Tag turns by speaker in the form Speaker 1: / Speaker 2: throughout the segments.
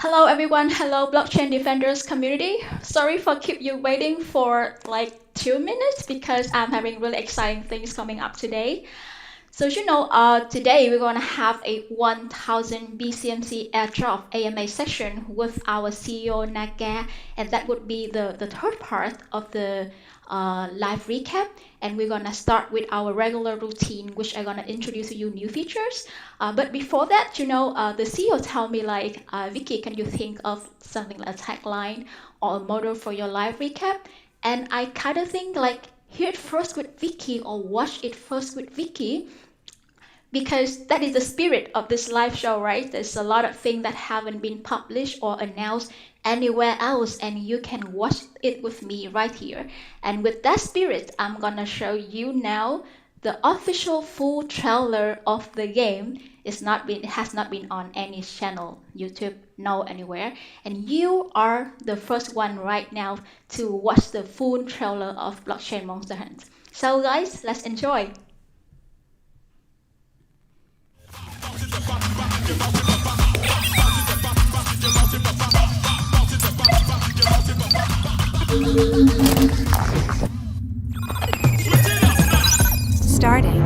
Speaker 1: Hello everyone, hello blockchain defenders community. Sorry for keep you waiting for like 2 minutes because I'm having really exciting things coming up today. So today we're gonna have a 1000 BCMC airdrop AMA session with our CEO Naga, and that would be the third part of the live recap. And we're gonna start with our regular routine, which I'm gonna introduce to you new features. But before that, the CEO tell me like, Vicky, can you think of something like a tagline or a motto for your live recap? And I kind of think like, hear it first with Vicky or watch it first with Vicky because that is the spirit of this live show, right? There's a lot of things that haven't been published or announced anywhere else, and you can watch it with me right here. And with that spirit, I'm gonna show you now the official full trailer of the game. It has not been on any channel, YouTube, no anywhere. And you are the first one right now to watch the full trailer of Blockchain Monster Hunt. So guys, let's enjoy.
Speaker 2: Starting.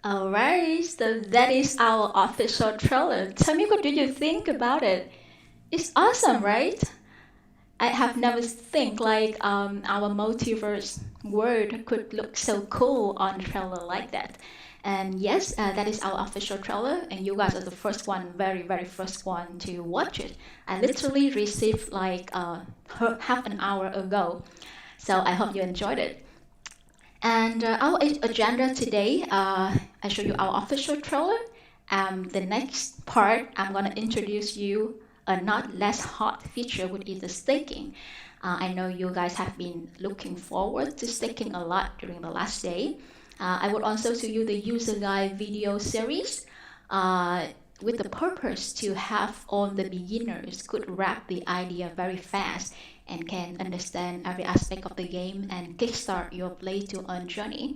Speaker 1: Alright, so that is our official trailer. Tell me, what do you think about it? It's awesome, right? I have never think like our multiverse world could look so cool on a trailer like that. And yes, that is our official trailer, and you guys are the first one, very, very first one to watch it. I literally received like half an hour ago, so I hope you enjoyed it. And our agenda today, I show you our official trailer. The next part, I'm going to introduce you a not less hot feature, which is the staking. I know you guys have been looking forward to staking a lot during the last day. I would also show you the user guide video series with the purpose to have all the beginners could wrap the idea very fast and can understand every aspect of the game and kickstart your play to earn journey.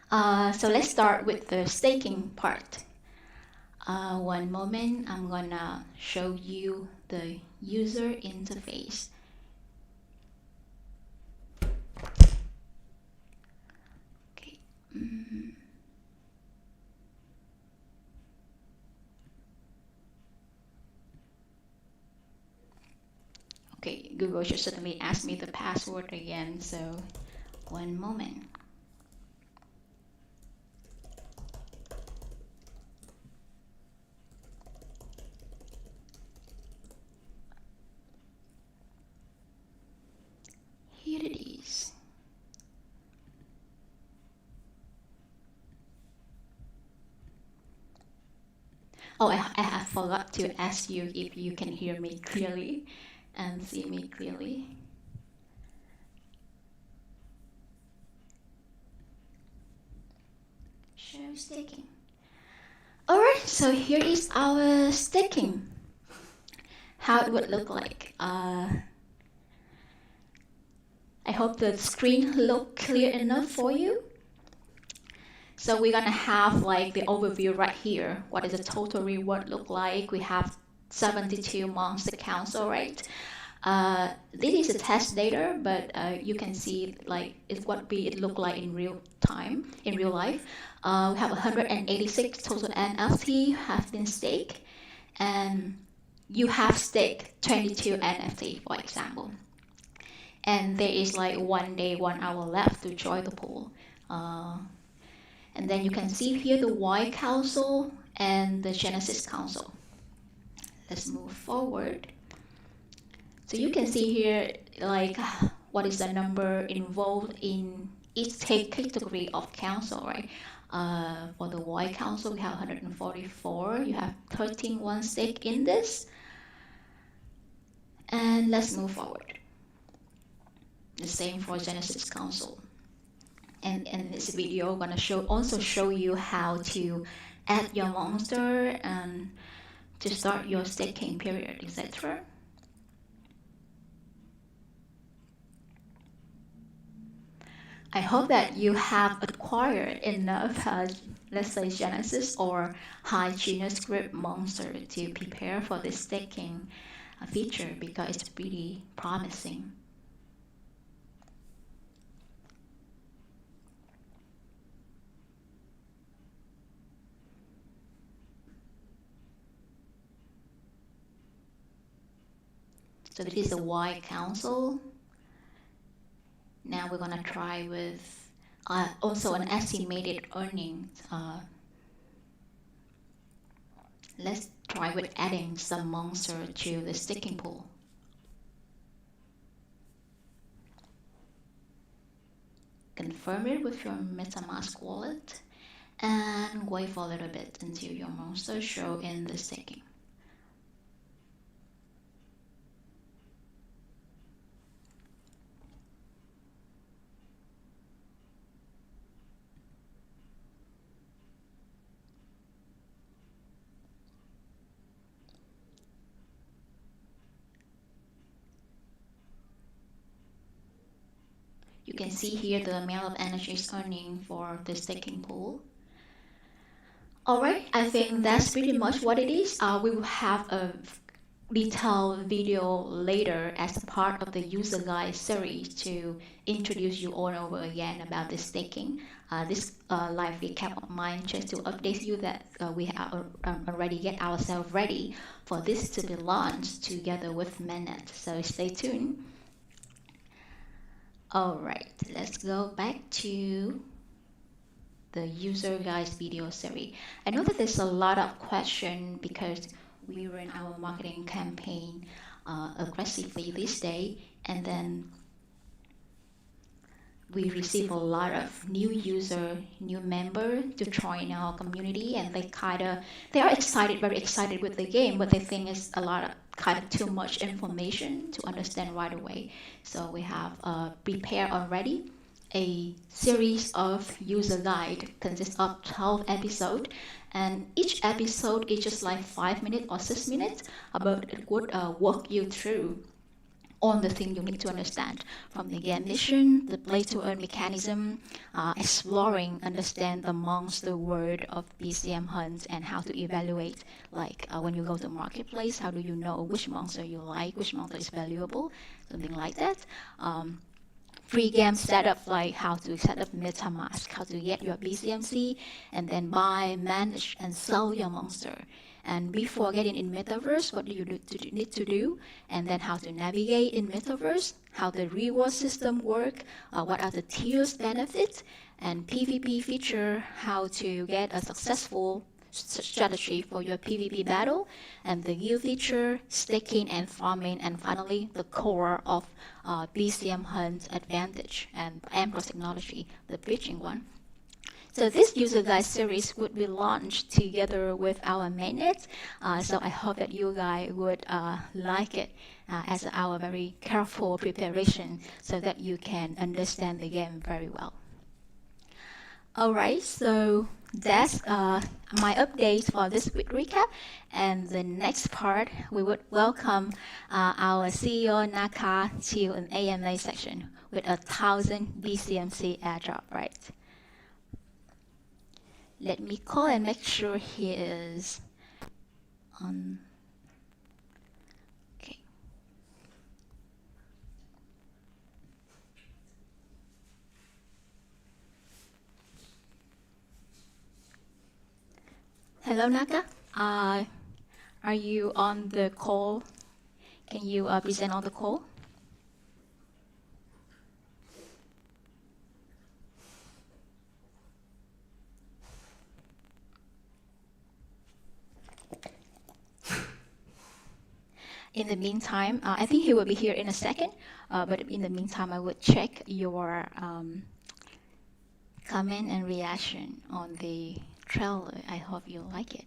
Speaker 1: So let's start with the staking part. One moment, I'm gonna show you the user interface. Okay. Okay, Google should certainly ask me the password again, so one moment. Oh, I forgot to ask you if you can hear me clearly and see me clearly. Show staking. Alright, so here is our staking. How it would look like. I hope the screen look clear enough for you. So we're gonna have like the overview right here. What does the total reward look like? We have 72 monster council, right? This is a test data, but you can see like it look like in real time, in real life. We have 186 total NFT have been staked, and you have staked 22 NFT, for example. And there is like 1 day, 1 hour left to join the pool. And then you can see here the Y Council and the Genesis Council. Let's move forward. So you can see here like what is the number involved in each category of council, right? For the Y Council, we have 144. You have 13 one stake in this. And let's move forward. The same for Genesis Council. And in this video, I'm gonna also show you how to add your monster and to start your staking period, etc. I hope that you have acquired enough, let's say Genesis or high genius script monster to prepare for this staking feature because it's pretty promising. So this is the Y Council. Now we're gonna try with also an estimated earnings. Let's try with adding some monster to the staking pool. Confirm it with your MetaMask wallet and wait for a little bit until your monster show in the staking. You can see here the amount of energy is earning for the staking pool. Alright, I think that's pretty much what it is. We will have a detailed video later as a part of the user guide series to introduce you all over again about the staking. This live recap of mine just to update you that we have already get ourselves ready for this to be launched together with Mainnet. So stay tuned. Alright, let's go back to the user guides video series. I know that there's a lot of question because we run our marketing campaign aggressively this day, and then we receive a lot of new user, new member to join our community, and they are excited, very excited with the game, but they think it's a lot of kind of too much information to understand right away. So we have prepared already a series of user guide consists of 12 episodes, and each episode is just like 5 minutes or 6 minutes, but it would walk you through on the thing you need to understand from the game mission, the play to earn mechanism, exploring, understand the monster world of BCM hunts and how to evaluate, like when you go to marketplace, how do you know which monster you like, which monster is valuable, something like that. Free game setup, like how to set up MetaMask, how to get your BCMC, and then buy, manage, and sell your monster. And before getting in Metaverse, what do you need to do? And then how to navigate in Metaverse, how the reward system work, what are the tiers benefits, and PvP feature, how to get a successful strategy for your PvP battle, and the guild feature, staking and farming, and finally the core of BCM hunt advantage and Emperor technology, the bridging one. So this user guide series would be launched together with our mainnet. So I hope that you guys would like it as our very careful preparation so that you can understand the game very well. All right, so that's my update for this week recap. And the next part, we would welcome our CEO Naka to an AMA section with 1,000 BCMC airdrop, right? Let me call and make sure he is on. Okay. Hello, Naka. Are you on the call? Can you present on the call? In the meantime, I think he will be here in a second. But in the meantime, I would check your comment and reaction on the trailer. I hope you like it.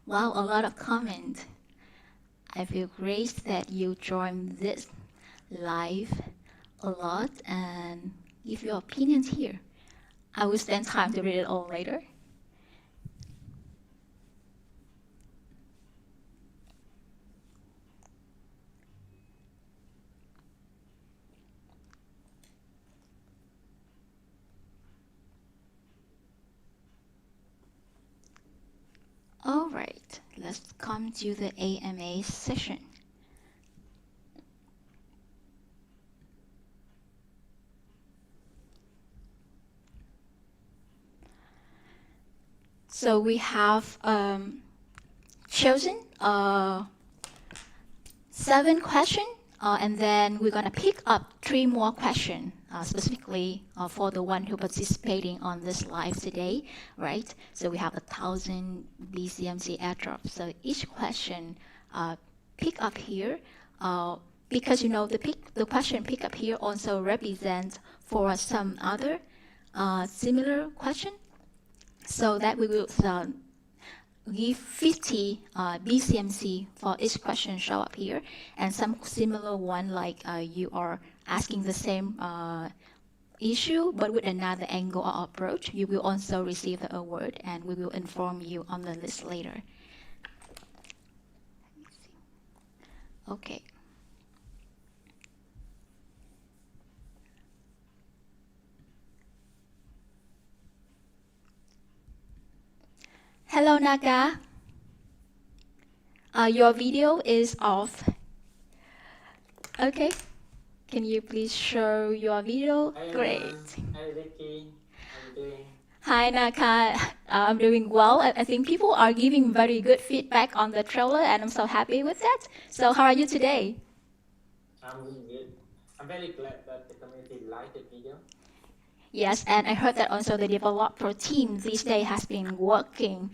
Speaker 1: Wow, a lot of comment. I feel great that you joined this live a lot and give your opinions here. I will spend time to read it all later. All right, let's come to the AMA session. So we have chosen 7 questions, and then we're gonna pick up 3 more questions specifically for the one who participating on this live today, right? So we have 1,000 BCMC airdrop. So each question pick up here, because you know the question pick up here also represents for some other similar question, so that we will give 50 BCMC for each question show up here, and some similar one like you are asking the same issue but with another angle or approach, you will also receive the award, and we will inform you on the list later. Okay. Hello, Naga. Your video is off. Okay. Can you please show your video?
Speaker 3: Hi
Speaker 1: Great.
Speaker 3: everyone. Hi Vicky. How are you doing?
Speaker 1: Hi, Naka. I'm doing well. I think people are giving very good feedback on the trailer, and I'm so happy with that. So, how are you today?
Speaker 3: I'm really good. I'm very glad that the community liked the video.
Speaker 1: Yes, and I heard that also the developer team these days has been working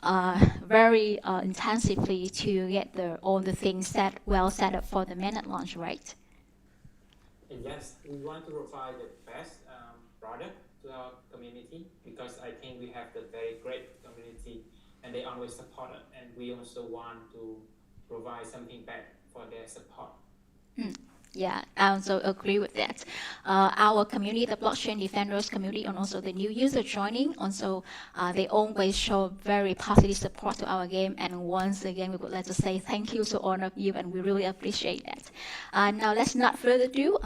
Speaker 1: very intensively to get all the things set up for the mainnet launch, right?
Speaker 3: And yes, we want to provide the best product to our community because I think we have the very great community and they always support us. And we also want to provide something back for their support.
Speaker 1: Yeah, I also agree with that. Our community, the blockchain defenders community, and also the new user joining, also they always show very positive support to our game. And once again, we would like to say thank you to all of you, and we really appreciate that. Now, let's not further ado.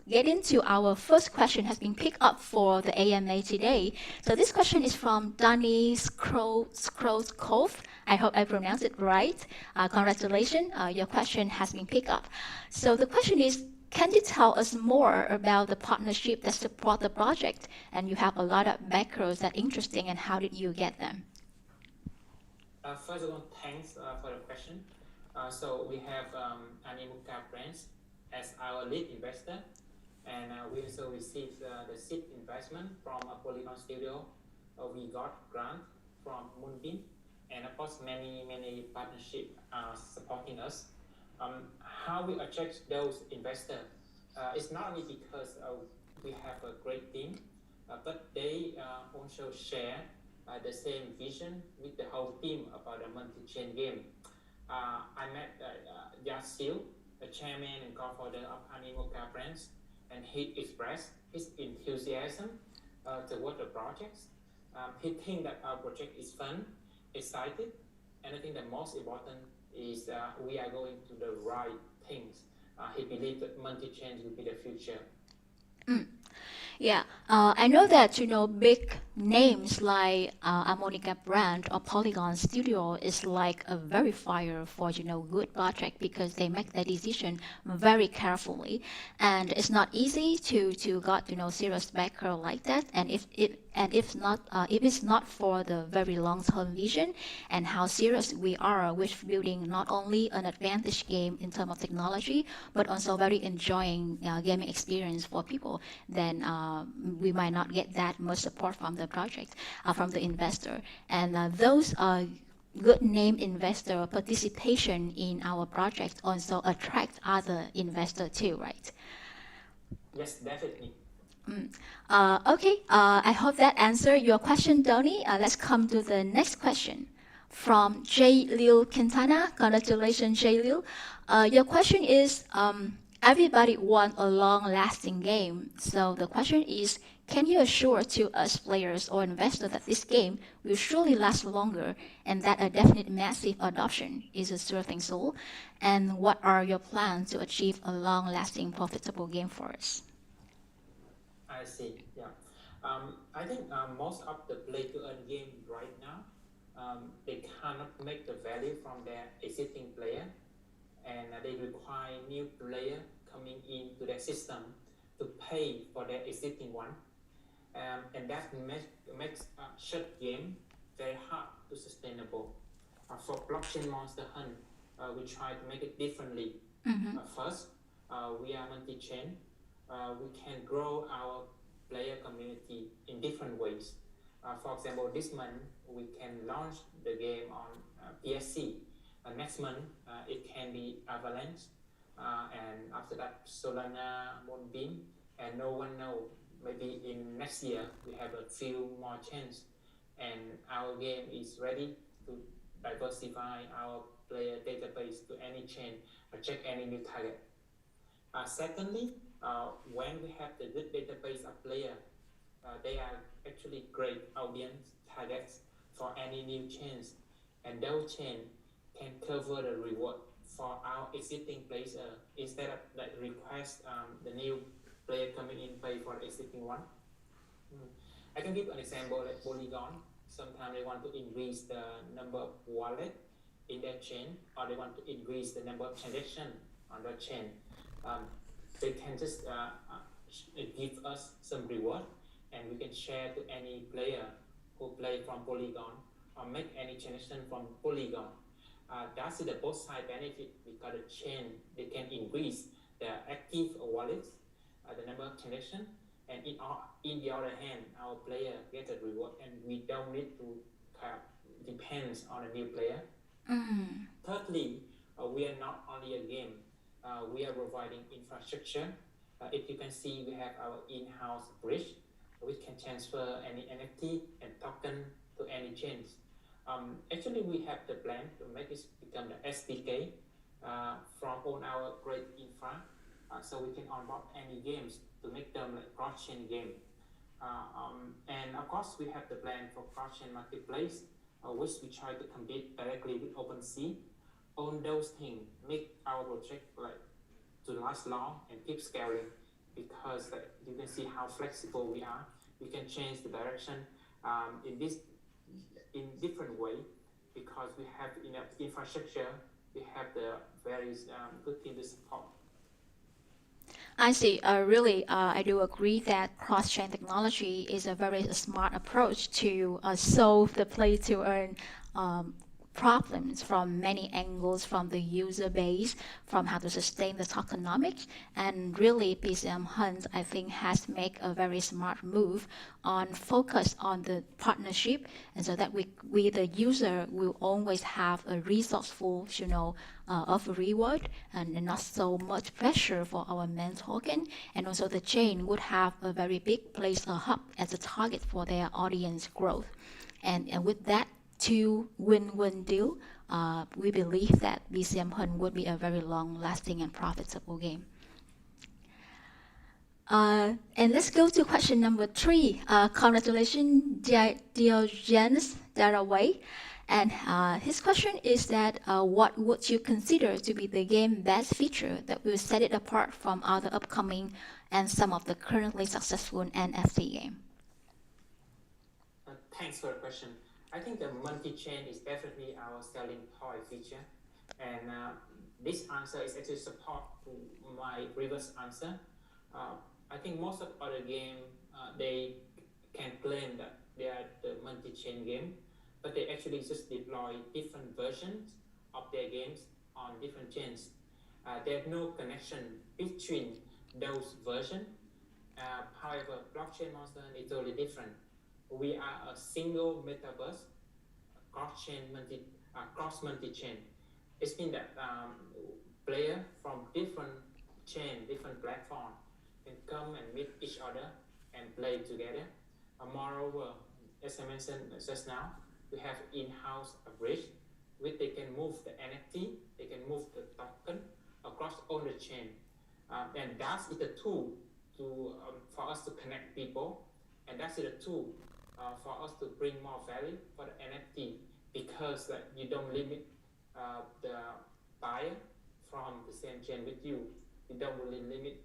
Speaker 1: Get into our first question has been picked up for the AMA today. So this question is from Danny Scrolls. I hope I pronounced it right. Congratulations, your question has been picked up. So the question is, can you tell us more about the partnership that support the project? And you have a lot of backers that interesting, and how did you get them?
Speaker 3: First of all, thanks for the question. So we have Animuka Brands as our lead investor, and we also received the seed investment from a Polygon Studio. We got grant from Moonbeam, and of course many partnership are supporting us. How we attract those investors? It's not only because we have a great team, but they also share the same vision with the whole team about a multi-chain game. I met Yasil, the chairman and co-founder of Animoca Brands, and he expressed his enthusiasm toward the projects. He thinks that our project is fun, excited, and I think the most important is we are going to the right things. He believes that multi-chain will be the future.
Speaker 1: Yeah, I know that big names like Harmonica Brand or Polygon Studio is like a verifier for good project because they make their decision very carefully, and it's not easy to got serious backer like that. And if it's not for the very long term vision and how serious we are with building not only an advantage game in terms of technology but also very enjoying gaming experience for people, then we might not get that much support from the project, from the investor. And those good name investor participation in our project also attract other investor too, right?
Speaker 3: Yes, definitely.
Speaker 1: Okay, I hope that answered your question, Donny. Let's come to the next question from J. Liu Quintana. Congratulations, J. Liu. Your question is everybody want a long lasting game. So the question is can you assure to us players or investors that this game will surely last longer and that a definite massive adoption is a certain soul? And what are your plans to achieve a long lasting profitable game for us?
Speaker 3: I see. Yeah. I think most of the play-to-earn game right now, they cannot make the value from their existing player, and they require new player coming into their system to pay for their existing one, and that makes such game very hard to sustainable. For blockchain monster hunt, we try to make it differently. First, we are multi-chain. We can grow our player community in different ways. For example, this month we can launch the game on PSC. Next month it can be Avalanche, and after that Solana, Moonbeam, and no one know. Maybe in next year we have a few more chains, and our game is ready to diversify our player database to any chain or check any new target. Secondly, when we have the good database of player, they are actually great audience targets for any new chains, and those chains can cover the reward for our existing players instead of like request the new player coming in pay for the existing one. I can give an example like Polygon. Sometimes they want to increase the number of wallet in their chain, or they want to increase the number of transactions on their chain. They can just give us some reward, and we can share to any player who play from Polygon or make any transaction from Polygon. That's the both side benefit because the chain they can increase the active wallets, the number of transactions, and in the other hand, our player get a reward, and we don't need to depend on a new player. Thirdly, we are not only a game. We are providing infrastructure. If you can see, we have our in-house bridge. We can transfer any NFT and token to any chains. Actually, we have the plan to make it become the SDK from all our great infra, so we can onboard any games to make them like cross-chain game. And of course, we have the plan for cross-chain marketplace, which we try to compete directly with OpenSea. All those things make our project like to last long and keep scaling because like, you can see how flexible we are. We can change the direction in different way because we have enough infrastructure. We have the very good team to support.
Speaker 1: I see. Really, I do agree that cross-chain technology is a very smart approach to solve the play-to-earn problems from many angles, from the user base, from how to sustain the tokenomics. And really, PCM Hunt, I think, has made a very smart move on focus on the partnership, and so that we the user, will always have a resourceful, of reward, and not so much pressure for our main token. And also the chain would have a very big place, a hub, as a target for their audience growth. And with that two win-win deal, we believe that BCM Hunt would be a very long-lasting and profitable game. And let's go to question number 3. Congratulations, Diogenes Daraway. And his question is that what would you consider to be the game best feature that will set it apart from other upcoming and some of the currently successful NFT game?
Speaker 3: Thanks for the question. I think the multi-chain is definitely our selling point feature, and this answer is actually support to my previous answer. I think most of other game they can claim that they are the multi-chain game, but they actually just deploy different versions of their games on different chains. There's no connection between those versions. However, blockchain monster is totally different. We are a single metaverse, cross multi-chain. It means that player from different chain, different platform can come and meet each other and play together. Moreover, as I mentioned just now, we have in-house bridge, which they can move the NFT, they can move the token across all the chain, and that is the tool to for us to connect people, and that's the tool for us to bring more value for the NFT, because you don't limit the buyer from the same chain with you. You don't really limit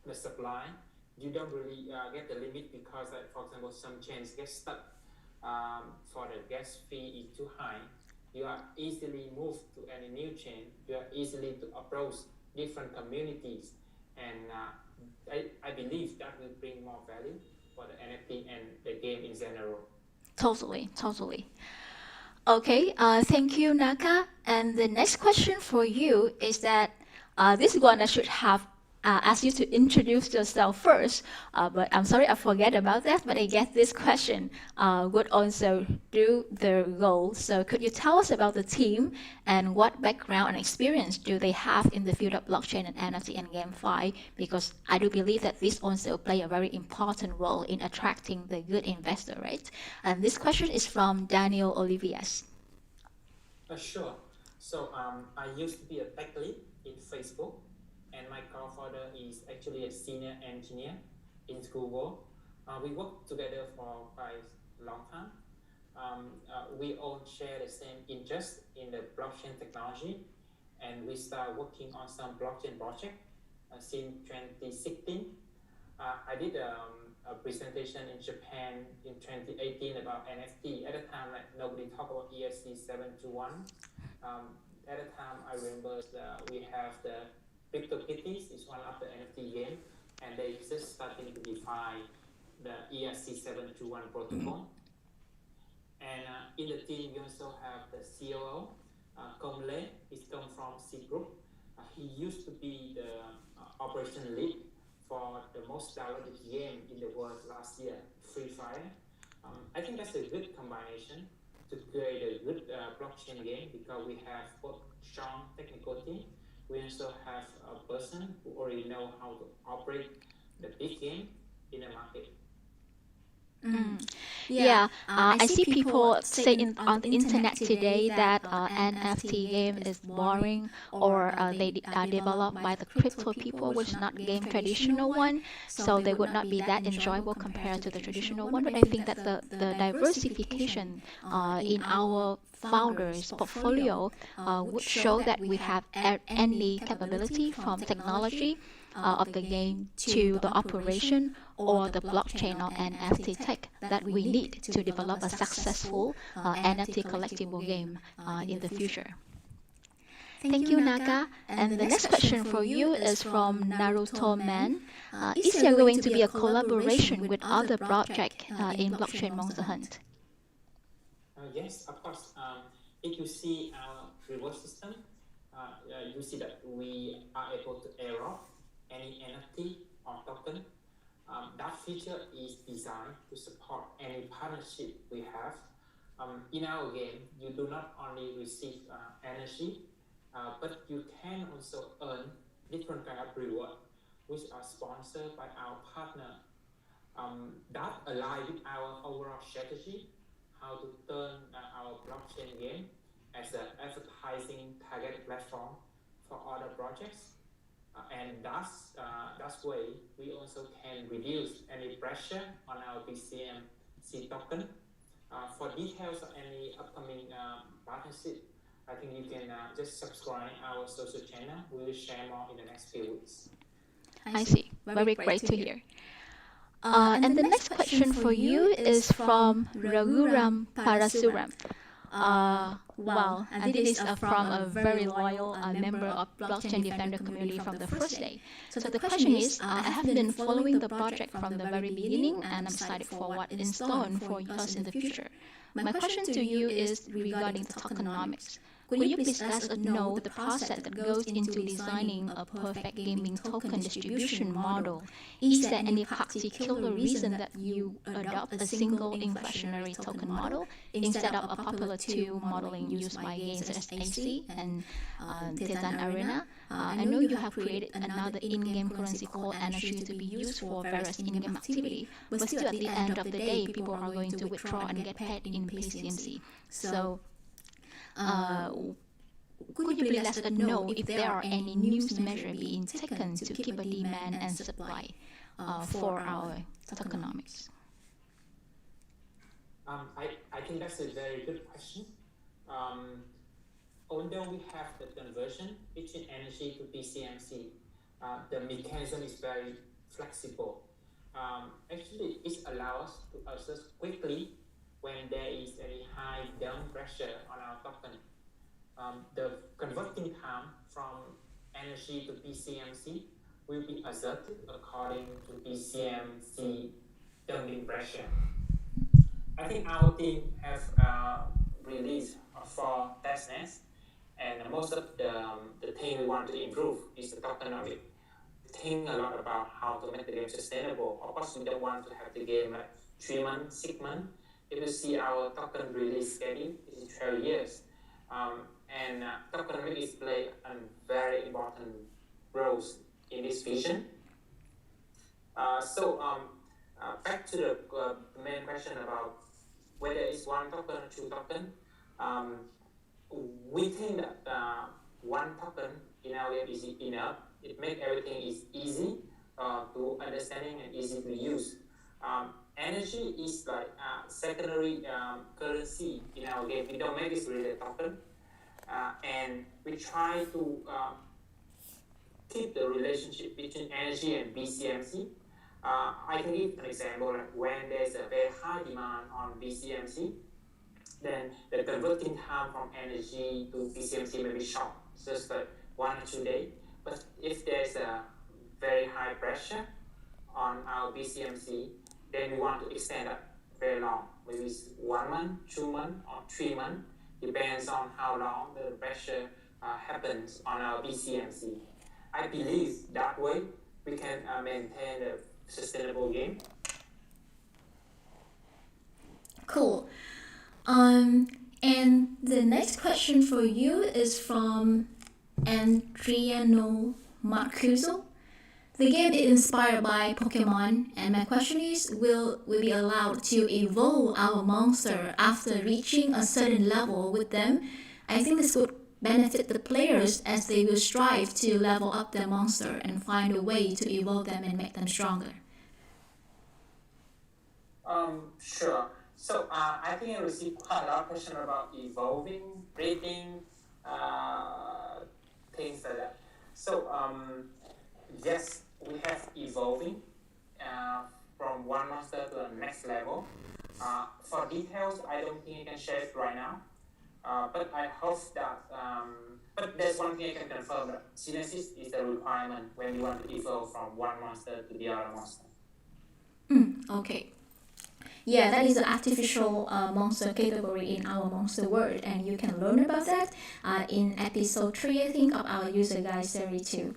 Speaker 3: the supply. You don't really get the limit because, for example, some chains get stuck for the gas fee is too high. You are easily moved to any new chain. You are easily to approach different communities, and I believe that will bring more value for the NFT and the game in general.
Speaker 1: Totally, totally. Okay, thank you, Naka. And the next question for you is that this one I should have asked you to introduce yourself first, but I'm sorry I forget about that. But I guess this question would also do the role. So could you tell us about the team and what background and experience do they have in the field of blockchain and NFT and GameFi? Because I do believe that this also play a very important role in attracting the good investor, right? And this question is from Daniel Olivias.
Speaker 3: Sure. So I used to be a tech lead in Facebook, and my co-founder is actually a senior engineer in Google. We worked together for quite a long time. We all share the same interest in the blockchain technology, and we start working on some blockchain project since 2016. I did a presentation in Japan in 2018 about NFT. At the time, nobody talked about ERC-721. At the time, I remember we have the CryptoKitties is one of the NFT game, and they just starting to define the ERC-721 protocol. And in the team, we also have the COO, Kong Le. He's come from C Group. He used to be the operation lead for the most downloaded game in the world last year, Free Fire. I think that's a good combination to create a good blockchain game, because we have both strong technical team. We also have a person who already know how to operate the big game in the market.
Speaker 1: Yeah, I see people say on the internet today that NFT game is boring, or they are developed by the crypto people, which is not game traditional one, so they would not be that enjoyable compared to the traditional one. But I think that the diversification in our founders' portfolio would show that we have any capability from technology of the game to the operation or the blockchain or NFT tech that we need to develop a successful NFT collectible game in the future. Thank you, Naka. And the next question for you is from Naruto Man. Is there going to be a collaboration with other projects in blockchain Monster Hunt?
Speaker 3: Yes, of course. If you see our reward system, you see that we are able to airdrop any NFT or token. That feature is designed to support any partnership we have. In our game, you do not only receive energy, but you can also earn different kind of reward, which are sponsored by our partner. That aligns with our overall strategy, how to turn our blockchain game as an advertising target platform for other projects. And that's way we also can reduce any pressure on our BCMC token. For details of any upcoming partnership, I think you can just subscribe our social channel. We will share more in the next few weeks.
Speaker 1: I see. Very great to hear. And the next question for you is from Raghuram Parasuram. And this is from a very loyal member of Blockchain Defender community from the first day. So the question is, I have been following the project from the very beginning, and I'm excited for what is in store for us in the future. My question to you is regarding the tokenomics. Could you please let us know the process that goes into designing a perfect gaming token distribution model? Is there any particular reason that you adopt a single inflationary token model instead of a popular two modeling used by games such as AC and Titan Arena? I know you have created another in-game currency called energy to be used for various in-game activity, but still at the end of the day, people are going to withdraw and get paid in PCMC. So could you please let us know if there are any new measures being taken to keep a demand and supply for our tokenomics?
Speaker 3: I think that's a very good question. Although we have the conversion between energy to PCMC, the mechanism is very flexible. Actually, it allows us to adjust quickly when there is any high down pressure on our token. The converting time from energy to PCMC will be adjusted according to PCMC dumping pressure. I think our team have released 4 testnets, and most of the thing we want to improve is the tokenomics. Think a lot about how to make the game sustainable. Of course, we don't want to have the game like 3 months, 6 months. If you see our token release schedule, it is 12 years. And tokenomics play a very important role in this vision. Back to the main question about whether it's one token or 2 token. We think that 1 token in our game is enough. It makes everything is easy to understanding and easy to use. Energy is like secondary currency in our game. We don't make this really a token. And we try to keep the relationship between energy and BCMC. I can give an example, like when there's a very high demand on BCMC, then the converting time from energy to BCMC may be short, just like 1 or 2 days. But if there's a very high pressure on our BCMC, then we want to extend it very long, maybe 1 month, 2 months, or 3 months, depends on how long the pressure happens on our BCMC. I believe that way we can maintain a sustainable game.
Speaker 2: Cool. And the next question for you is from Adriano Marcuso. The game is inspired by Pokemon, and my question is, will we be allowed to evolve our monster after reaching a certain level with them? I think this would benefit the players as they will strive to level up their monster and find a way to evolve them and make them stronger.
Speaker 3: Sure. So I think I received quite a lot of questions about evolving, breeding, things like that. So yes, we have evolving from one monster to the next level. For details, I don't think I can share it right now. But I hope that, but there's one thing I can confirm, that synergy is the requirement when you want to evolve from one monster to the other monster.
Speaker 2: Okay. Yeah, that is the artificial monster category in our monster world, and you can learn about that in episode 3, I think, of our user guide series 2.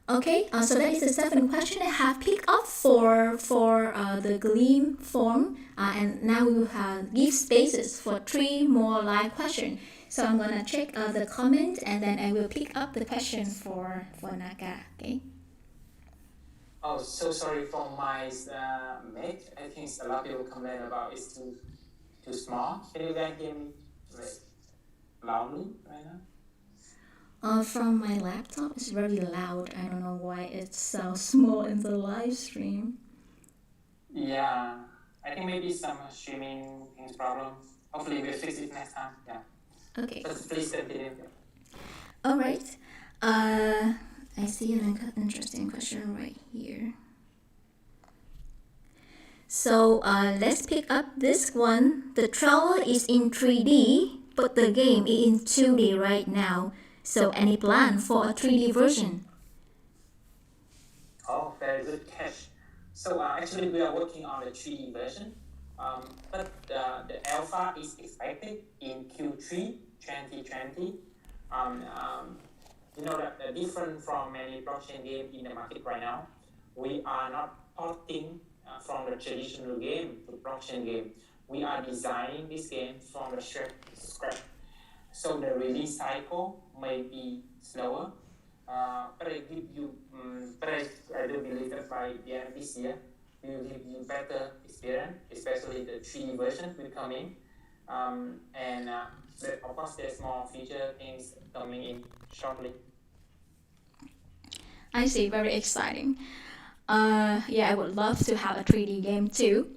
Speaker 2: Okay, so that is the seventh question I have picked up for the Gleam form, and now we will give spaces for 3 more live questions. So I'm gonna check the comment, and then I will pick up the question for Naga. Okay.
Speaker 3: Oh, so sorry for my mic. I think a lot of people complain about it's too small. Can you guys hear me loudly right now?
Speaker 2: From my laptop, it's very loud. I don't know why it sounds small in the live stream.
Speaker 3: Yeah, I think maybe some streaming things problem. Hopefully we'll fix it next time. Yeah.
Speaker 2: Okay.
Speaker 3: But please continue.
Speaker 2: All right. I see an interesting question right here. So let's pick up this one. The trailer is in 3D, but the game is in 2D right now. So any plan for a 3D version?
Speaker 3: Oh, very good catch. So actually we are working on the 3D version, but the alpha is expected in Q3 2020. You know that different from many blockchain games in the market right now, we are not porting from the traditional game to blockchain game. We are designing this game from the scratch. So the release cycle may be slower, but I do believe that by the end of this year, we will give you better experience, especially the 3D version will come in. And of course, there's more future things coming in shortly.
Speaker 2: I see, very exciting. Yeah, I would love to have a 3D game too.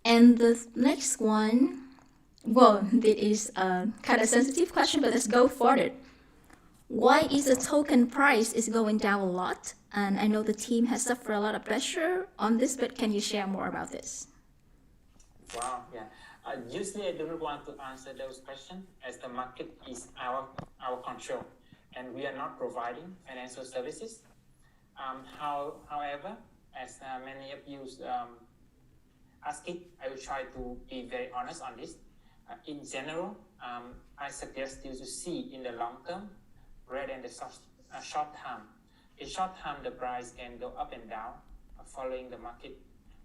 Speaker 2: And the next one, well, it is a kind of sensitive question, but let's go for it. Why is the token price is going down a lot? And I know the team has suffered a lot of pressure on this, but can you share more about this?
Speaker 3: Wow, yeah. Usually I do not want to answer those questions as the market is our control and we are not providing financial services. However, as many of you ask it, I will try to be very honest on this. In general, I suggest you to see in the long term rather than the short term. In short term, the price can go up and down following the market,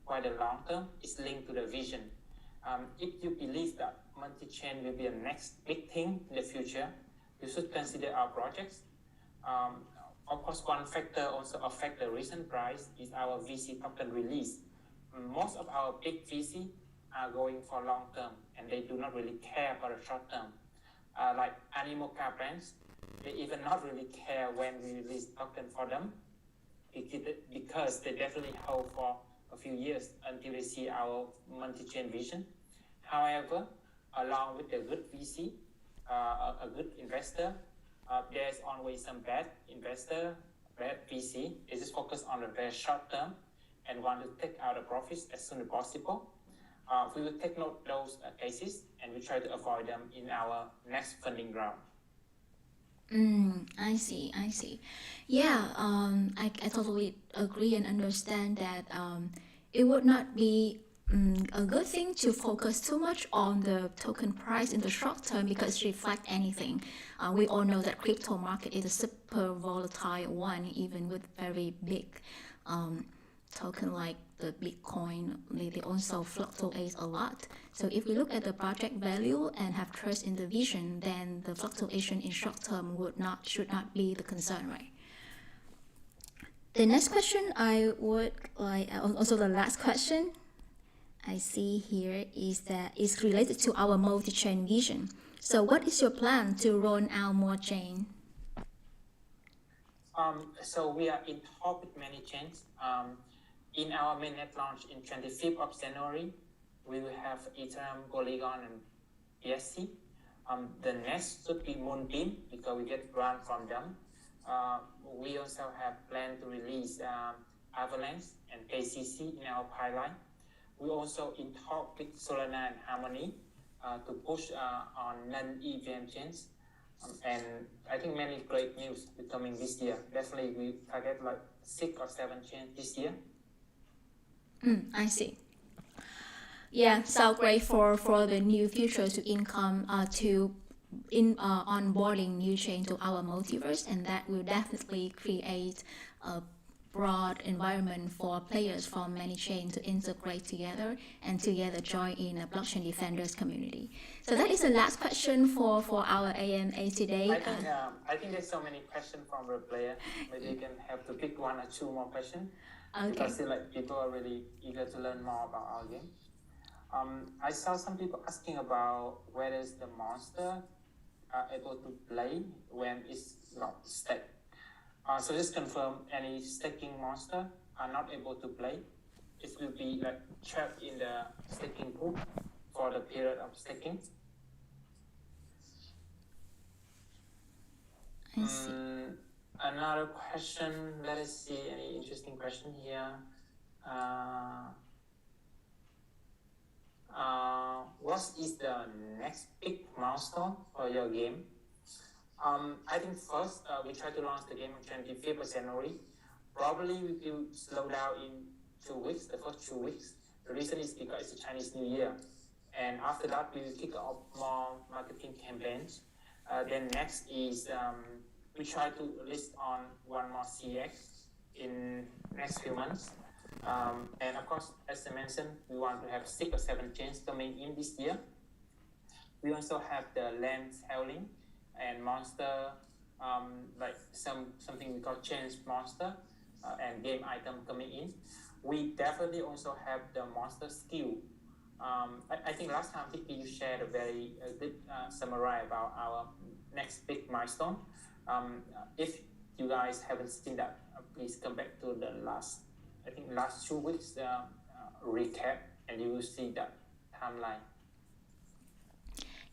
Speaker 3: while the long term is linked to the vision. If you believe that multi-chain will be the next big thing in the future, you should consider our projects. Of course, one factor also affect the recent price is our VC token release. Most of our big VC are going for long term and they do not really care for the short term. Like animal car brands, they even not really care when we release token for them because they definitely hold for a few years until they see our multi-chain vision. However, along with the good VC, a good investor, there's always some bad investor, bad VC. They just focus on the very short term and want to take out the profits as soon as possible. We will take note those cases and we try to avoid them in our next funding round.
Speaker 2: I see, I see. Yeah, I totally agree and understand that it would not be a good thing to focus too much on the token price in the short term because it reflect anything. We all know that crypto market is a super volatile one, even with very big token like the Bitcoin, they also fluctuate a lot. So if we look at the project value and have trust in the vision, then the fluctuation in short term should not be the concern, right? The next question I would like, also the last question I see here is that is related to our multi-chain vision. So what is your plan to roll out more chain?
Speaker 3: So we are in talk with many chains. In our mainnet launch in 25th of January, we will have Ethereum, Polygon, and BSC. The next should be Moonbeam because we get grant from them. We also have planned to release Avalanche and KCC in our pipeline. We also in talk with Solana and Harmony to push on non-EVM chains. And I think many great news will coming this year. Definitely we target like 6 or 7 chains this year.
Speaker 2: I see. Yeah, so great for the new future to income to onboarding new chain to our multiverse, and that will definitely create a broad environment for players from many chains to integrate together and together join in a blockchain defenders community. So that is the last question for our AMA today.
Speaker 3: I think there's so many questions from the player. Maybe you can have to pick one or two more questions.
Speaker 2: Okay.
Speaker 3: Because I feel like people are really eager to learn more about our game. I saw some people asking about whether is the monster are able to play when it's not staked. So just confirm any staking monster are not able to play. It will be like trapped in the staking pool for the period of staking.
Speaker 2: I see.
Speaker 3: Another question. Let us see any interesting question here. What is the next big milestone for your game? I think first we try to launch the game on 25th of January. Probably we will slow down in 2 weeks, the first 2 weeks. The reason is because it's the Chinese New Year. And after that, we will kick off more marketing campaigns. Then next is we try to list on one more CX in next few months. And of course, as I mentioned, we want to have 6 or 7 chains coming in this year. We also have the land selling and monster, like something we call change monster and game item coming in. We definitely also have the monster skill. I think last time Vicky you shared a very good summary about our next big milestone. If you guys haven't seen that, please come back to the last 2 weeks recap, and you will see that timeline.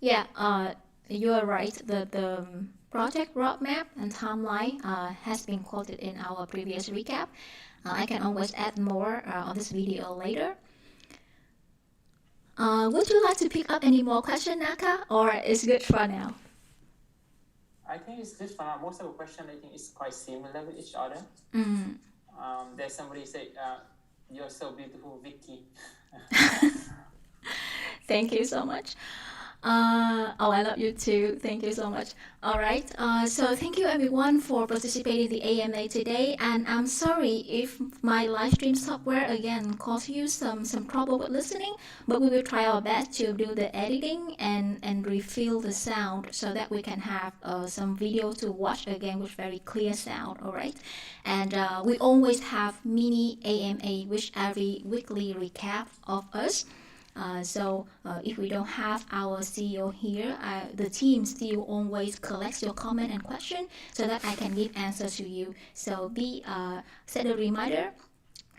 Speaker 2: Yeah, you are right. The project roadmap and timeline has been quoted in our previous recap. I can always add more on this video later. Would you like to pick up any more question, Naka, or is good for now?
Speaker 3: I think it's good for now. Most of the question I think is quite similar with each other. There's somebody say, "You're so beautiful, Vicky."
Speaker 2: Thank you so much. I love you too. Thank you so much. All right. So thank you everyone for participating in the AMA today. And I'm sorry if my live stream software again caused you some trouble with listening, but we will try our best to do the editing and refill the sound so that we can have some video to watch again with very clear sound. All right. And we always have mini AMA, which every weekly recap of us. So if we don't have our CEO here, the team still always collects your comment and question so that I can give answers to you. So set a reminder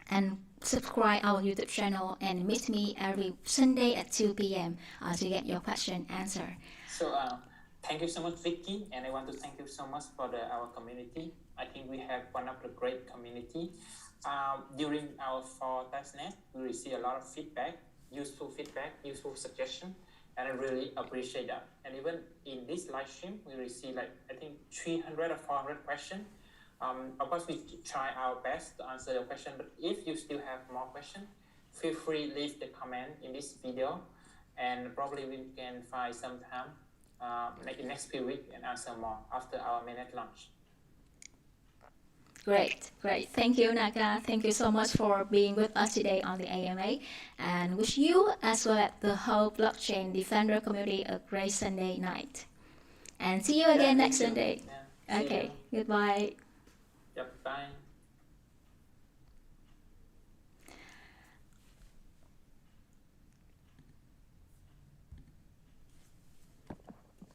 Speaker 2: and subscribe our YouTube channel and meet me every Sunday at 2 p.m. To get your question answered.
Speaker 3: So thank you so much, Vicky, and I want to thank you so much for our community. I think we have one of the great community. During our fall testnet, we receive a lot of feedback. Useful feedback, useful suggestion, and I really appreciate that. And even in this live stream, we receive like I think 300 or 400 questions. Of course, we try our best to answer your question. But if you still have more questions, feel free to leave the comment in this video, and probably we can find some time like in next few weeks and answer more after our mainnet launch.
Speaker 2: Great. Thank you, Naga. Thank you so much for being with us today on the AMA, and wish you as well as the whole blockchain defender community a great Sunday night. And see you again next Sunday.
Speaker 3: Yeah,
Speaker 2: okay, goodbye.